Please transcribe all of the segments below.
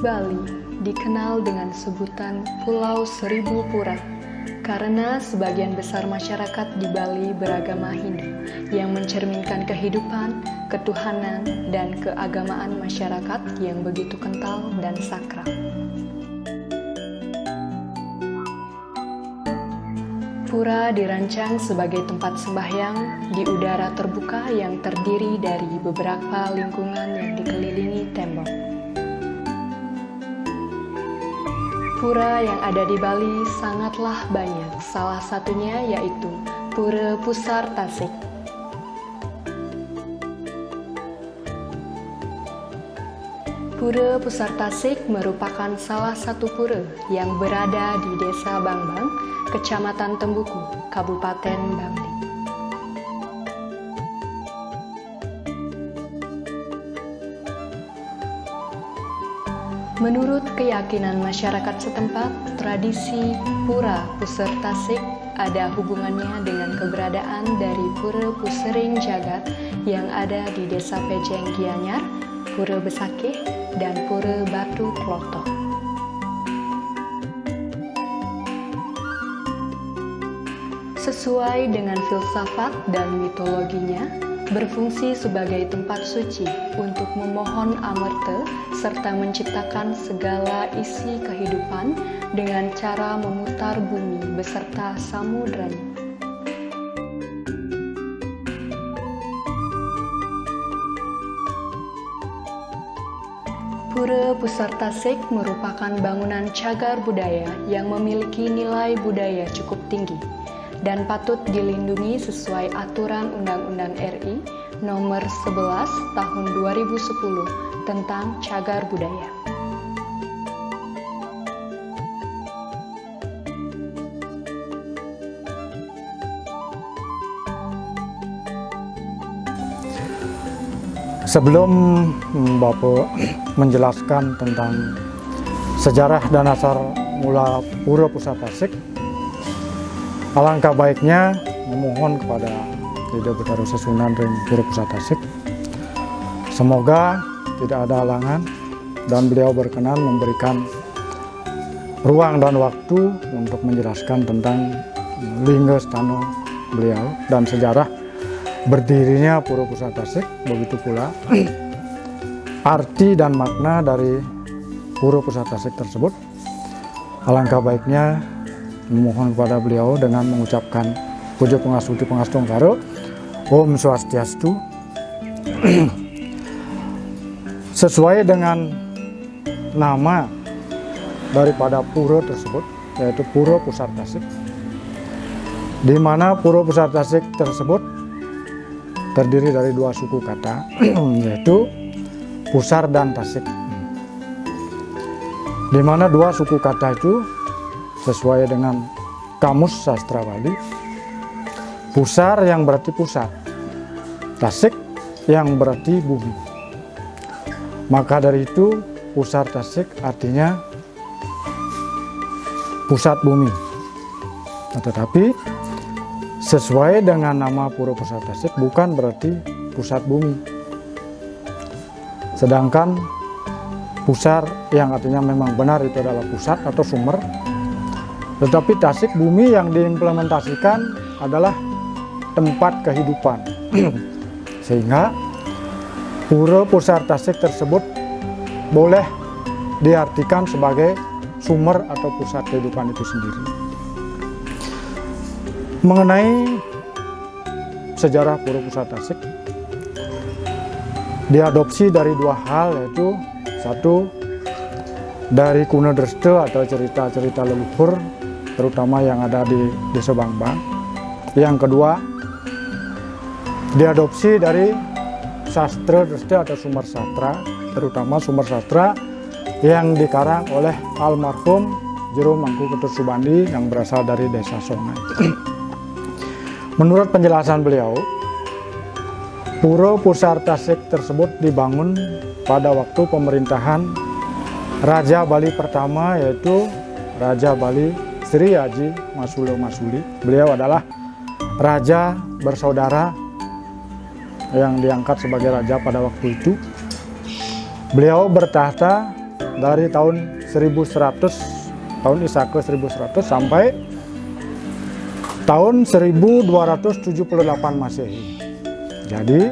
Bali dikenal dengan sebutan Pulau Seribu Pura karena sebagian besar masyarakat di Bali beragama Hindu yang mencerminkan kehidupan, ketuhanan, dan keagamaan masyarakat yang begitu kental dan sakral. Pura dirancang sebagai tempat sembahyang di udara terbuka yang terdiri dari beberapa lingkungan yang dikelilingi tembok. Pura yang ada di Bali sangatlah banyak, salah satunya yaitu Pura Pusar Tasik. Pura Pusar Tasik merupakan salah satu pura yang berada di Desa Bangbang, Kecamatan Tembuku, Kabupaten Bangli. Menurut keyakinan masyarakat setempat, tradisi Pura Pusar Tasik ada hubungannya dengan keberadaan dari Pura Pusering Jagat yang ada di Desa Pejeng Gianyar, Pura Besakih, dan Pura Batu Klotok. Sesuai dengan filsafat dan mitologinya, berfungsi sebagai tempat suci untuk memohon amerta serta menciptakan segala isi kehidupan dengan cara memutar bumi beserta samudranya. Pura Pusar Tasik merupakan bangunan cagar budaya yang memiliki nilai budaya cukup tinggi dan patut dilindungi sesuai aturan Undang-Undang RI Nomor 11 Tahun 2010 tentang cagar budaya. Sebelum Bapak menjelaskan tentang sejarah dan asal mula Pura Pusar Tasik, alangkah baiknya memohon kepada Ida Betara Susunan dan Pura Pusar Tasik, semoga tidak ada halangan dan beliau berkenan memberikan ruang dan waktu untuk menjelaskan tentang lingga stana beliau dan sejarah berdirinya Pura Pusar Tasik, begitu pula arti dan makna dari Pura Pusar Tasik tersebut. Alangkah baiknya memohon kepada beliau dengan mengucapkan puja pangastuti pangastong karo Om Swastiastu. Sesuai dengan nama daripada pura tersebut, yaitu Pura Pusar Tasik, di mana Pura Pusar Tasik tersebut terdiri dari dua suku kata, yaitu Pusar dan Tasik, di mana dua suku kata itu sesuai dengan Kamus Sastra Bali, Pusar yang berarti pusat, Tasik yang berarti bumi. Maka dari itu Pusar Tasik artinya pusat bumi. Tetapi sesuai dengan nama Pura Pusar Tasik bukan berarti pusat bumi. Sedangkan Pusar yang artinya memang benar itu adalah pusat atau sumber, tetapi Tasik bumi yang diimplementasikan adalah tempat kehidupan. Sehingga Pura Pusar Tasik tersebut boleh diartikan sebagai sumber atau pusat kehidupan itu sendiri. Mengenai sejarah Pura Pusar Tasik, diadopsi dari dua hal, yaitu satu dari kuno Dresta atau cerita-cerita leluhur terutama yang ada di Desa Bangbang. Yang kedua diadopsi dari sastra Dresta atau sumber sastra, terutama sumber sastra yang dikarang oleh almarhum Jero Mangku Ketut Subandi yang berasal dari Desa Songai. Menurut penjelasan beliau, Pura Pusar Tasik tersebut dibangun pada waktu pemerintahan Raja Bali pertama, yaitu Raja Bali Sri Haji Masulo Masuli. Beliau adalah raja bersaudara yang diangkat sebagai raja pada waktu itu. Beliau bertahta dari tahun 1100, tahun Isaka 1100 sampai tahun 1278 Masehi. Jadi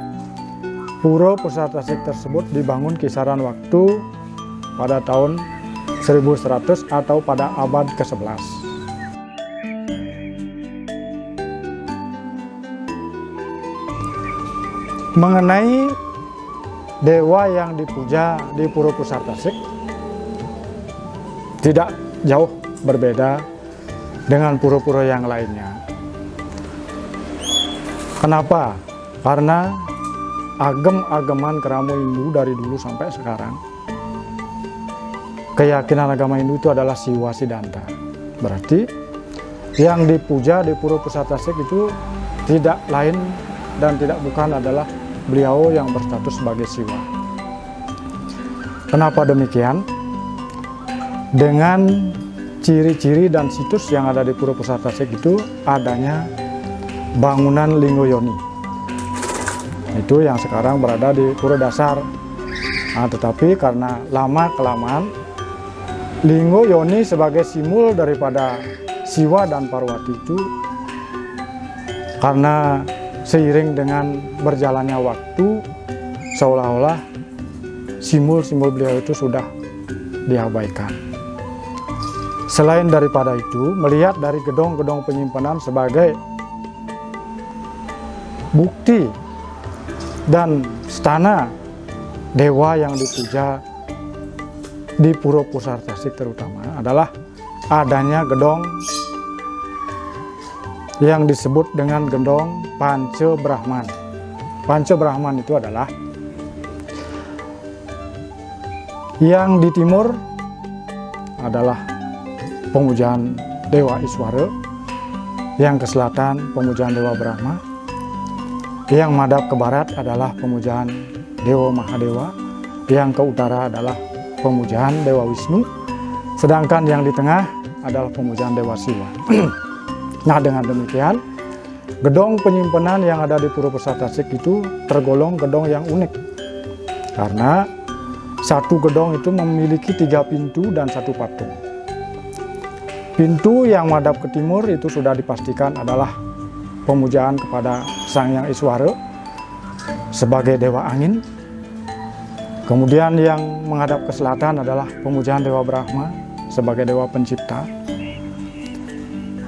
Pura Pusat Tasik tersebut dibangun kisaran waktu pada tahun 1100 atau pada abad ke-11. Mengenai dewa yang dipuja di Pura Pusat Tasik tidak jauh berbeda dengan pura-pura yang lainnya. Kenapa? Karena agam-agaman Keramo Hindu dari dulu sampai sekarang, keyakinan agama Hindu itu adalah Siwa Siddhanta. Berarti yang dipuja di Pura Pusat Tasik itu tidak lain dan tidak bukan adalah beliau yang berstatus sebagai Siwa. Kenapa demikian? Dengan ciri-ciri dan situs yang ada di Pura Pusat Tasik itu adanya bangunan Linggo Yoni. Itu yang sekarang berada di Pura Dasar. Nah, tetapi karena lama-kelamaan Linggo Yoni sebagai simbol daripada Siwa dan Parwati itu, karena seiring dengan berjalannya waktu seolah-olah simbol-simbol beliau itu sudah diabaikan. Selain daripada itu, melihat dari gedong-gedong penyimpanan sebagai bukti dan stana dewa yang dipuja di Pura Pusat Tasik terutama adalah adanya gedong yang disebut dengan gedong Panca Brahman. Panca Brahman itu adalah yang di timur adalah pemujaan Dewa Iswara, yang ke selatan pemujaan Dewa Brahma, yang madhab ke barat adalah pemujaan Dewa Mahadewa, yang ke utara adalah pemujaan Dewa Wisnu, sedangkan yang di tengah adalah pemujaan Dewa Siwa. Nah, dengan demikian gedong penyimpanan yang ada di Pura Pusat Tasik itu tergolong gedong yang unik, karena satu gedong itu memiliki 3 pintu dan 1 patung. Pintu yang madhab ke timur itu sudah dipastikan adalah pemujaan kepada Sang Hyang Iswara sebagai Dewa Angin. Kemudian yang menghadap ke selatan adalah pemujaan Dewa Brahma sebagai Dewa Pencipta.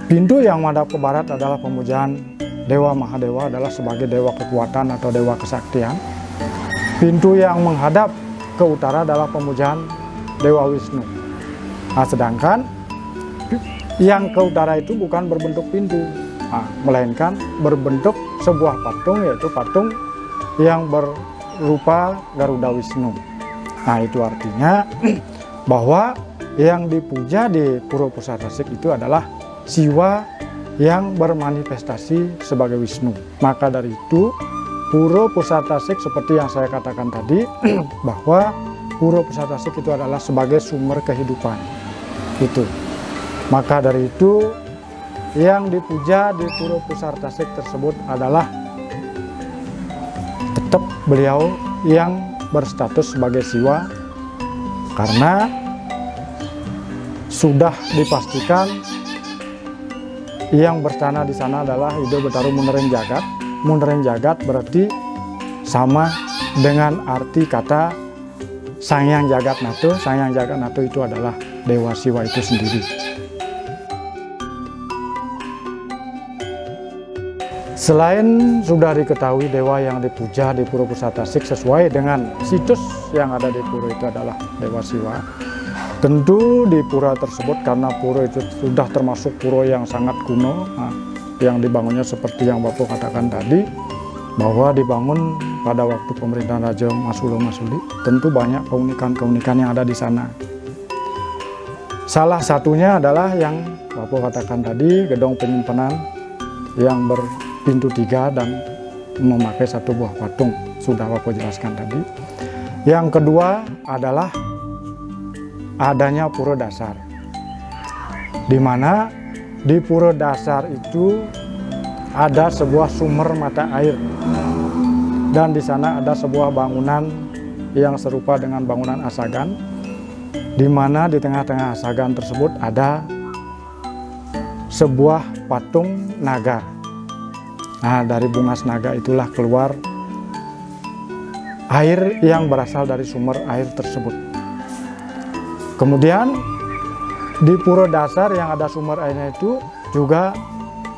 Pintu yang menghadap ke barat adalah pemujaan Dewa Mahadewa adalah sebagai Dewa Kekuatan atau Dewa Kesaktian. Pintu yang menghadap ke utara adalah pemujaan Dewa Wisnu. Nah, sedangkan yang ke utara itu bukan berbentuk pintu, melainkan berbentuk sebuah patung, yaitu patung yang berupa Garuda Wisnu. Nah, itu artinya bahwa yang dipuja di Pura Pusat Tasik itu adalah Siwa yang bermanifestasi sebagai Wisnu. Maka dari itu Pura Pusat Tasik seperti yang saya katakan tadi bahwa Pura Pusat Tasik itu adalah sebagai sumber kehidupan. Itu. Maka dari itu yang dipuja di Pura Pusat Tasik tersebut adalah tetap beliau yang berstatus sebagai Siwa, karena sudah dipastikan yang berstana di sana adalah Ida Betaru Munering Jagat. Munering Jagat berarti sama dengan arti kata Sang Hyang Jagatnata. Sang Hyang Jagatnata itu adalah Dewa Siwa itu sendiri. Selain sudah diketahui dewa yang dipuja di Pura Pusat Tasik sesuai dengan situs yang ada di pura itu adalah Dewa Siwa, tentu di pura tersebut, karena pura itu sudah termasuk pura yang sangat kuno, yang dibangunnya seperti yang Bapak katakan tadi, bahwa dibangun pada waktu pemerintahan Raja Masulo Masuli, tentu banyak keunikan-keunikan yang ada di sana. Salah satunya adalah yang Bapak katakan tadi, gedong penyimpanan yang berpintu 3 dan memakai 1 buah patung, sudah Bapak jelaskan tadi. Yang kedua adalah adanya Pura Dasar, di mana di Pura Dasar itu ada sebuah sumber mata air, dan di sana ada sebuah bangunan yang serupa dengan bangunan Asagan, di mana di tengah-tengah sagan tersebut ada sebuah patung naga. Nah, dari bungas naga itulah keluar air yang berasal dari sumber air tersebut. Kemudian di pura dasar yang ada sumber airnya itu juga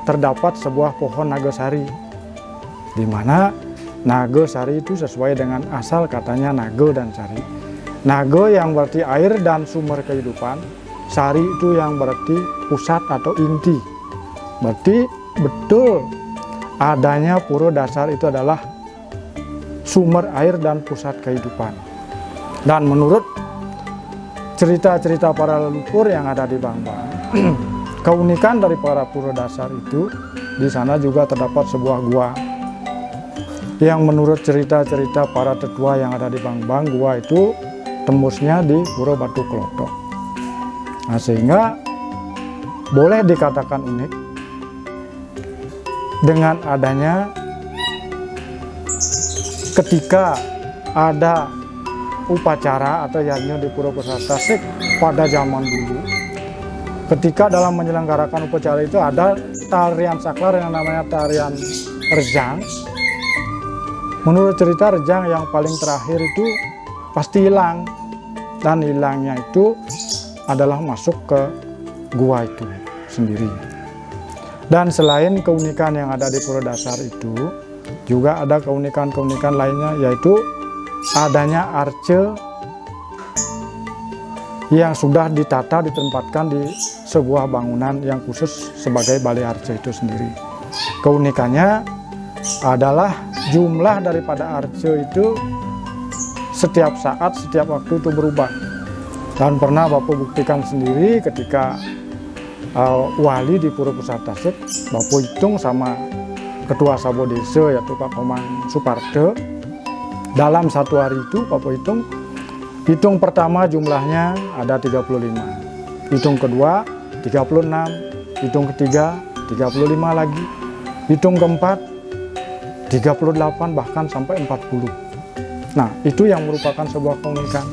terdapat sebuah pohon nagasari, di mana nagasari itu sesuai dengan asal katanya naga dan sari. Naga yang berarti air dan sumber kehidupan, sari itu yang berarti pusat atau inti. Berarti betul adanya pura dasar itu adalah sumber air dan pusat kehidupan. Dan menurut cerita-cerita para leluhur yang ada di Bangbang, keunikan dari para pura dasar itu, di sana juga terdapat sebuah gua yang menurut cerita-cerita para tetua yang ada di Bangbang, gua itu tembusnya di Pura Batu Klotok. Nah, sehingga boleh dikatakan unik dengan adanya ketika ada upacara atau yajna di Pura Pusaka Tasik pada zaman dulu. Ketika dalam menyelenggarakan upacara itu ada tarian saklar yang namanya tarian rejang. Menurut cerita rejang yang paling terakhir itu pasti hilang, dan hilangnya itu adalah masuk ke gua itu sendiri. Dan selain keunikan yang ada di Pura Dasar itu, juga ada keunikan-keunikan lainnya, yaitu adanya arce yang sudah ditata ditempatkan di sebuah bangunan yang khusus sebagai balai arce itu sendiri. Keunikannya adalah jumlah daripada arce itu setiap saat, setiap waktu itu berubah. Dan pernah Bapak buktikan sendiri ketika wali di Pura Pusaka Tasik, Bapak hitung sama Ketua Sabo Desa yaitu Pak Komang Suparto. Dalam satu hari itu Bapak hitung pertama jumlahnya ada 35, hitung kedua 36, hitung ketiga 35 lagi, hitung keempat 38, bahkan sampai 40. Nah, itu yang merupakan sebuah keunikan.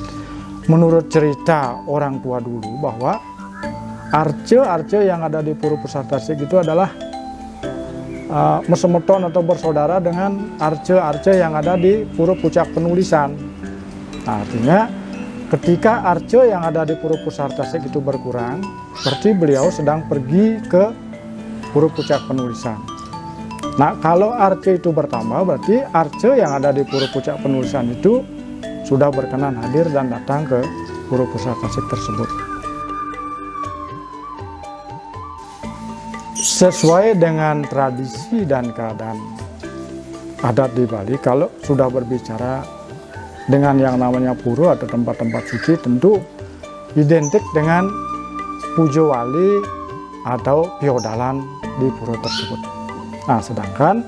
Menurut cerita orang tua dulu bahwa arce-arce yang ada di Pura Pusaka Tasik itu adalah mesemeton atau bersaudara dengan arce-arce yang ada di Pura Puncak Penulisan. Nah, artinya ketika arce yang ada di Pura Pusaka Tasik itu berkurang, berarti beliau sedang pergi ke Pura Puncak Penulisan. Nah, kalau arce itu bertambah, berarti arce yang ada di Pura Puncak Penulisan itu sudah berkenan hadir dan datang ke Pura Pusaka Tasik tersebut. Sesuai dengan tradisi dan keadaan adat di Bali, kalau sudah berbicara dengan yang namanya pura atau tempat-tempat suci, tentu identik dengan pujo wali atau piodalan di pura tersebut. Nah, sedangkan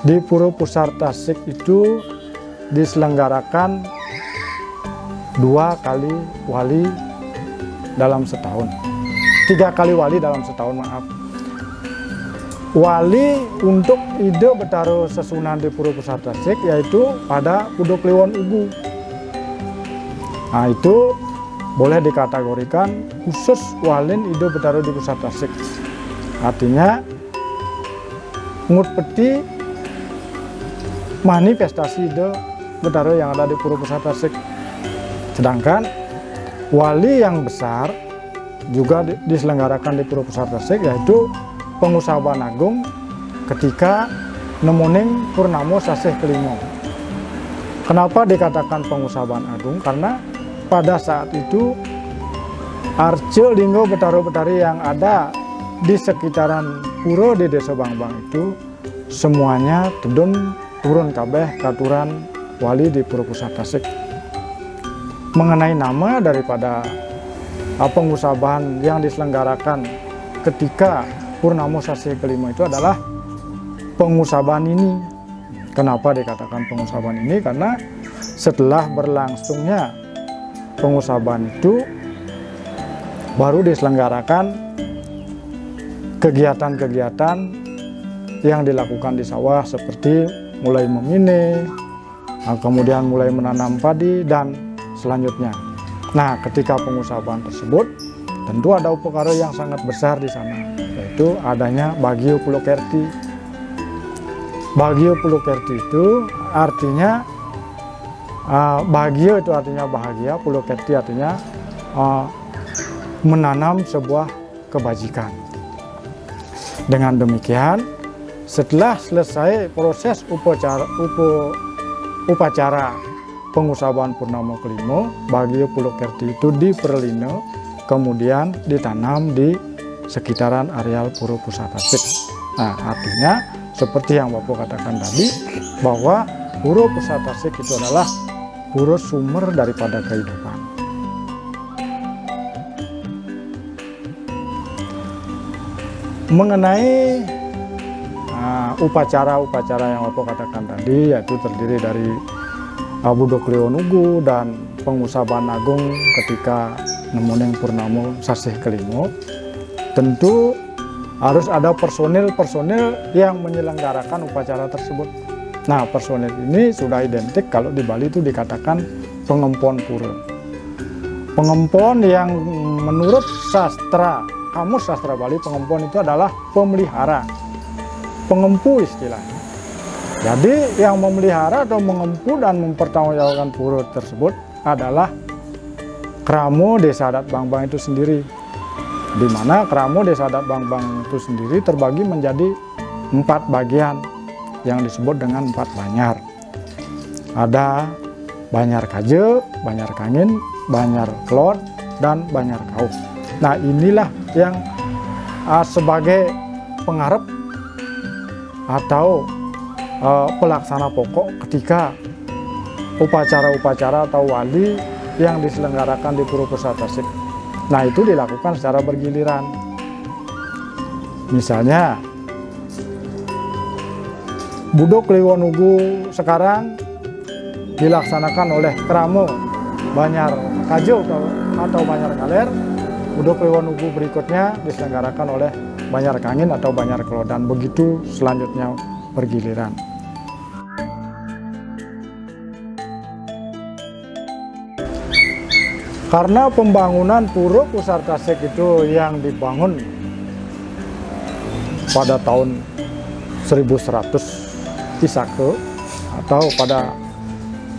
di Pura Pusaka Tasik itu diselenggarakan 2 kali wali dalam setahun, 3 kali wali dalam setahun, maaf. Wali untuk ide Betaro Sesunan di Pura Pusaka Tasik yaitu pada Pudo Kliwon Ugu. Nah, itu boleh dikategorikan khusus walin ide Betaro di Pusaka Tasik. Artinya ngut peti manifestasi ide Betaro yang ada di Pura Pusaka Tasik. Sedangkan wali yang besar juga diselenggarakan di Pura Pusaka Tasik, yaitu Pengusaban Agung ketika nemuning Purnamo Sasih Kelima. Kenapa dikatakan Pengusaban Agung? Karena pada saat itu arce linggo betaro-betari yang ada di sekitaran pura di Desa Bangbang itu semuanya tedun turun kabeh katuran wali di Pura Pusaka Tasik. Mengenai nama daripada pengusaban yang diselenggarakan ketika Purnamo Sasih Kelima itu adalah pengusaban ini. Kenapa dikatakan pengusaban ini? Karena setelah berlangsungnya pengusaban itu baru diselenggarakan kegiatan-kegiatan yang dilakukan di sawah, seperti mulai memine, kemudian mulai menanam padi, dan selanjutnya. Nah, ketika pengusaban tersebut, tentu ada upekara yang sangat besar di sana, yaitu adanya Bagio Pulokerti. Bagio Pulokerti itu artinya Bagio itu artinya bahagia, Pulokerti artinya menanam sebuah kebajikan. Dengan demikian, setelah selesai proses upacara pengusaban Purnama kelima, Bagio Pulokerti itu diperlino, kemudian ditanam di sekitaran areal Pura Pusat Tasik. Nah, artinya seperti yang Bapak katakan tadi, bahwa Pura Pusat Tasik itu adalah pura sumber daripada kehidupan. Mengenai upacara-upacara yang Bapak katakan tadi, yaitu terdiri dari Budok Leonugu dan pengusaban agung ketika nemuning Purnama Sasih kelima, tentu harus ada personil-personil yang menyelenggarakan upacara tersebut. Nah, personil ini sudah identik kalau di Bali itu dikatakan pengempon pura. Pengempon yang menurut Kamus Sastra Bali, pengempon itu adalah pemelihara, pengempu istilahnya. Jadi yang memelihara atau mengempu dan mempertanggungjawabkan pura tersebut adalah Kramo Desa Adat Bangbang itu sendiri, di mana Kramo Desa Adat Bangbang itu sendiri terbagi menjadi 4 bagian yang disebut dengan 4 Banyar. Ada Banyar Kaje, Banyar Kangin, Banyar Klot, dan Banyar Kau. Nah, inilah yang sebagai pengarep atau pelaksana pokok ketika upacara-upacara atau wali yang diselenggarakan di Pura Pusat Tasik. Nah, itu dilakukan secara bergiliran. Misalnya Budok Leonugu sekarang dilaksanakan oleh Kramo Banyar Kajo atau Banyar Kaler. Budok Leonugu berikutnya diselenggarakan oleh Banyar Kangin atau Banyar Klo, dan begitu selanjutnya bergiliran. Karena pembangunan Pura Pusat Tasik itu yang dibangun pada tahun 1100 Isake atau pada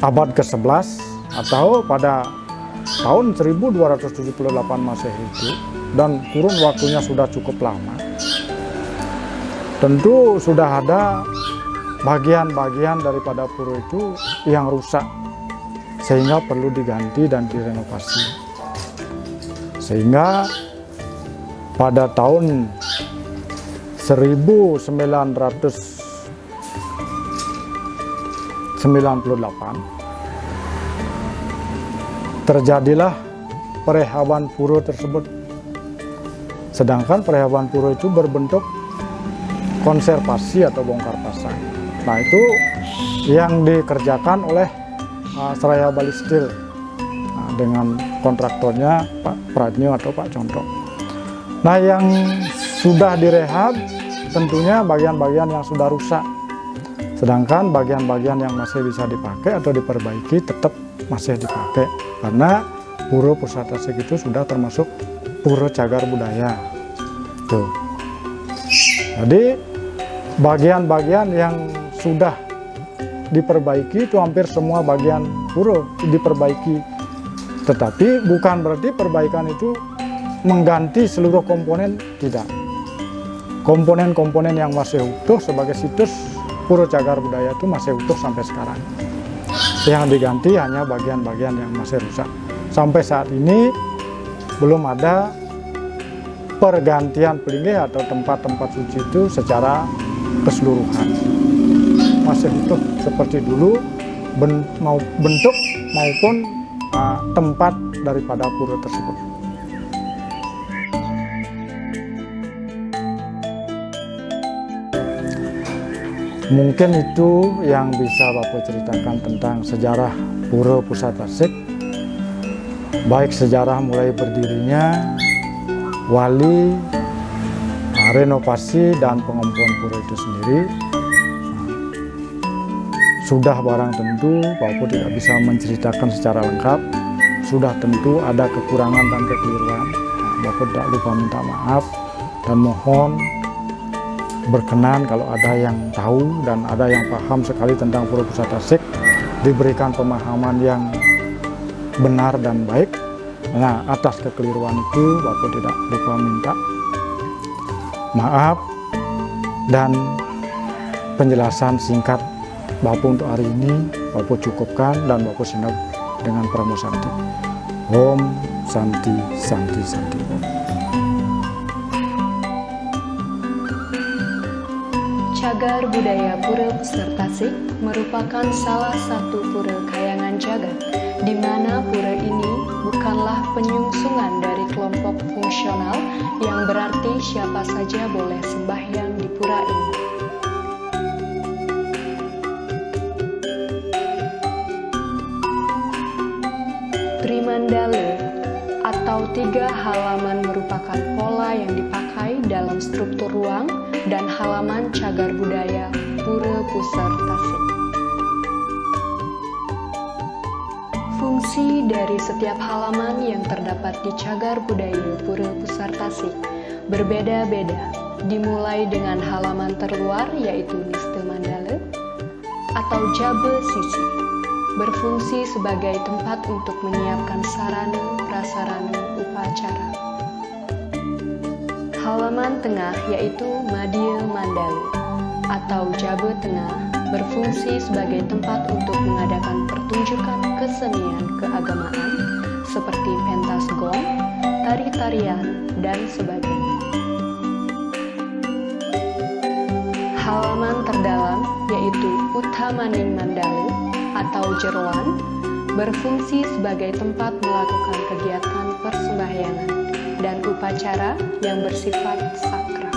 abad ke-11 atau pada tahun 1278 Masehi itu, dan kurun waktunya sudah cukup lama, tentu sudah ada bagian-bagian daripada pura itu yang rusak, sehingga perlu diganti dan direnovasi. Sehingga pada tahun 1998 terjadilah perehaban pura tersebut. Sedangkan perehaban pura itu berbentuk konservasi atau bongkar pasang. Nah, itu yang dikerjakan oleh Seraya Bali Steel dengan kontraktornya Pak Pradnyo atau Pak Contok. Nah, yang sudah direhab tentunya bagian-bagian yang sudah rusak, sedangkan bagian-bagian yang masih bisa dipakai atau diperbaiki tetap masih dipakai, karena Pura Pusat Tasik itu sudah termasuk pura cagar budaya. Tuh. Jadi bagian-bagian yang sudah diperbaiki itu hampir semua bagian pura diperbaiki, tetapi bukan berarti perbaikan itu mengganti seluruh komponen, tidak. Komponen-komponen yang masih utuh sebagai situs pura cagar budaya itu masih utuh sampai sekarang. Yang diganti hanya bagian-bagian yang masih rusak. Sampai saat ini belum ada pergantian pelinggih atau tempat-tempat suci itu secara keseluruhan. Masih utuh seperti dulu, bentuk maupun tempat daripada pura tersebut. Mungkin itu yang bisa Bapak ceritakan tentang sejarah Pura Pusat Tasik, baik sejarah mulai berdirinya, wali, renovasi, dan pengempuan pura itu sendiri. Sudah barang tentu Bapak tidak bisa menceritakan secara lengkap, sudah tentu ada kekurangan dan kekeliruan. Bapak tidak lupa minta maaf dan mohon berkenan kalau ada yang tahu dan ada yang paham sekali tentang Pura Pusat Tasik, diberikan pemahaman yang benar dan baik. Nah, atas kekeliruan itu Bapak tidak lupa minta maaf, dan penjelasan singkat Bapak untuk hari ini Bapak cukupkan dan Bapak sinap dengan Pramu Santi. Om Santi Santi Santi Om. Cagar budaya Pura Pusat Tasik merupakan salah satu pura kayangan jagat, di mana pura ini bukanlah penyungsungan dari kelompok fungsional yang berarti siapa saja boleh sembahyang di pura ini. Trimandala atau 3 halaman merupakan pola yang dipakai dalam struktur ruang dan halaman cagar budaya Pura Pusat Tasik. Fungsi dari setiap halaman yang terdapat di cagar budaya Pura Pusat Tasik berbeda-beda, dimulai dengan halaman terluar yaitu Niste Mandala atau Jabe Sisi, berfungsi sebagai tempat untuk menyiapkan sarana prasarana upacara. Halaman tengah yaitu Madya Mandala atau Jabe Tengah, berfungsi sebagai tempat untuk mengadakan pertunjukan kesenian keagamaan seperti pentas gong, tari-tarian, dan sebagainya. Halaman terdalam yaitu Uttamaning Mandala atau Jeroan, berfungsi sebagai tempat melakukan kegiatan persembahyangan dan upacara yang bersifat sakral.